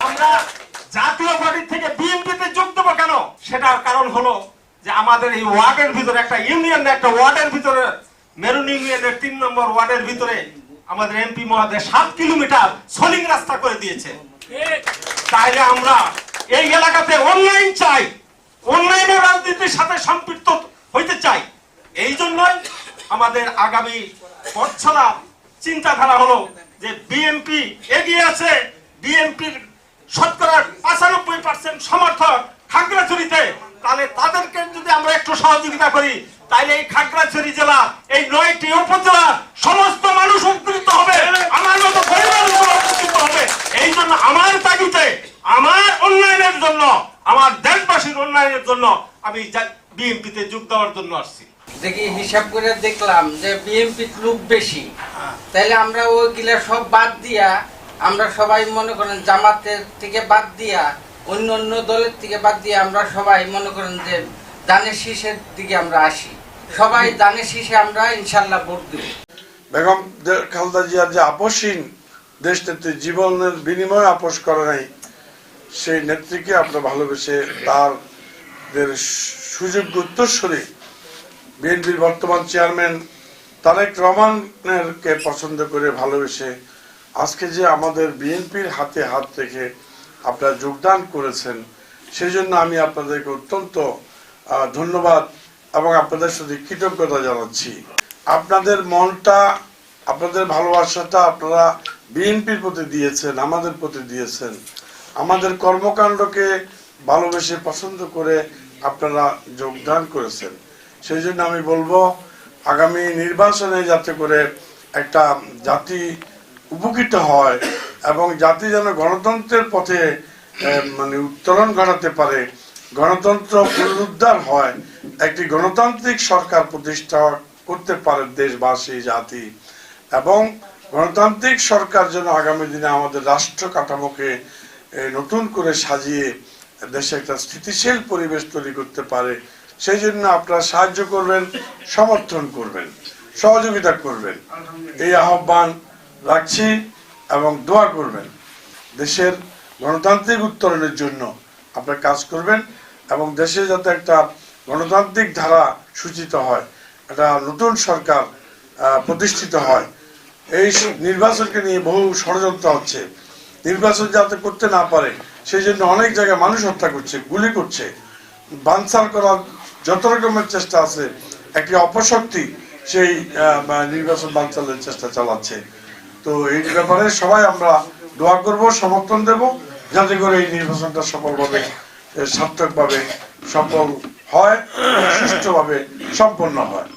আমরা জাতীয় পার্টি থেকে বিএনপিতে যোগ দেবো কেন, সেটার কারণ হলো যে আমাদের এই ওয়ার্ডের ভিতরে একটা ইউনিয়ন, একটা ওয়ার্ডের ভিতরে মেরুন ইউনিয়নের 3 নম্বর ওয়ার্ডের ভিতরে আমাদের এমপি মহোদয় 7 কিলোমিটার সলিং রাস্তা করে দিয়েছে। তাইলে আমরা এই এলাকাতে অনলাইন চাই, অনলাইনের রাজনীতির সাথে সম্পৃক্ত হইতে চাই। এই জন্যই আমাদের আগামী পথচলা চিন্তাধারা হলো যে বিএনপি এগিয়ে আছে, বিএনপির শতকরা 95% সমর্থক খাগড়াছড়িতে, তাহলে তাদেরকে যদি আমরা একটু সহযোগিতা করি তাহলে এই খাগড়াছড়ি জেলা, এই 9টি উপজেলা সমস্ত মানুষ উপকৃত হবে, আমার মতো পরিবার উপকৃত হবে। এই জন্য আমার তাগিদে, আমার উন্নয়নের জন্য, আমার দেশবাসীর উন্নয়নের জন্য আমি বিএনপিতে যোগ দেওয়ার জন্য আসছি। দেখি হিসাব করে দেখলাম যে বিএনপির লোক বেশি, তাইলে আমরা ওইগুলা সব বাদ দিয়া, আমরা সবাই মনে করেন জামাতের থেকে বাদ দিয়া, অন্য অন্য দলের থেকে বাদ দিয়ে আমরা সবাই মনে করেন যে দানের শীষের দিকে আমরা আসি, সবাই দানের শীষে আমরা ইনশাল্লাহ ভোট দেব। বেগম খালেদা জিয়ার যে আপসহীন দেশ নেত্রী, জীবনের বিনিময়ে আপোষ করে নাই, সেই নেত্রীকে আমরা ভালোবেসে তাদের সুযোগ্য উত্তরসূরি বিএনপির বর্তমান চেয়ারম্যান তারেক রহমানকে পছন্দ করে ভালোবেসে আজকে যে আমাদের বিএনপির হাতে হাত রেখে আপনারা যোগদান করেছেন, সেই জন্য আমি আপনাদেরকে অত্যন্ত ধন্যবাদ এবং আপনাদের সাথে কৃতজ্ঞতা জানাচ্ছি। আপনাদের মনটা, আপনাদের ভালোবাসাটা আপনারা বিএনপির প্রতি দিয়েছেন, আমাদের প্রতি দিয়েছেন, আমাদের কর্মকাণ্ডকে ভালোবেসে পছন্দ করে আপনারা যোগদান করেছেন। সেই জন্য আমি বলবো আগামী নির্বাচনে যাতে করে একটা জাতি উপকৃত হয় এবং জাতি যেন গণতন্ত্রের পথে মানে উত্তরণ ঘটাতে পারে, গণতন্ত্র পুনরুদ্ধার হয়, একটি গণতান্ত্রিক সরকার প্রতিষ্ঠা করতে পারে দেশবাসী, জাতি, এবং গণতান্ত্রিক সরকার যেন আগামী দিনে আমাদের রাষ্ট্র কাঠামোকে নতুন করে সাজিয়ে দেশে একটা স্থিতিশীল পরিবেশ তৈরি করতে পারে। সেই জন্য আপনারা সাহায্য করবেন, সমর্থন করবেন, সহযোগিতা করবেন, এই আহ্বান রাখছি এবং দোয়া করবেন। দেশের গণতান্ত্রিক উত্তরণের জন্য আপনারা কাজ করবেন এবং দেশে যাতে একটা গণতান্ত্রিক ধারা সূচিত হয়, একটা নতুন সরকার প্রতিষ্ঠিত হয়। এই নির্বাচনকে নিয়ে বহু ষড়যন্ত্র হচ্ছে, নির্বাচন যাতে করতে না পারে সেই জন্য অনেক জায়গায় মানুষ হত্যা করছে, গুলি করছে, বানচাল করার যত রকমের চেষ্টা আছে, একটি অপশক্তি সেই নির্বাচন বানচালের চেষ্টা চালাচ্ছে। তো এই ব্যাপারে সবাই আমরা দোয়া করব, সমর্থন দেব, যাতে করে এই নির্বাচনটা সফলভাবে, সার্থকভাবে সফল হয়, সুষ্ঠুভাবে সম্পন্ন হয়।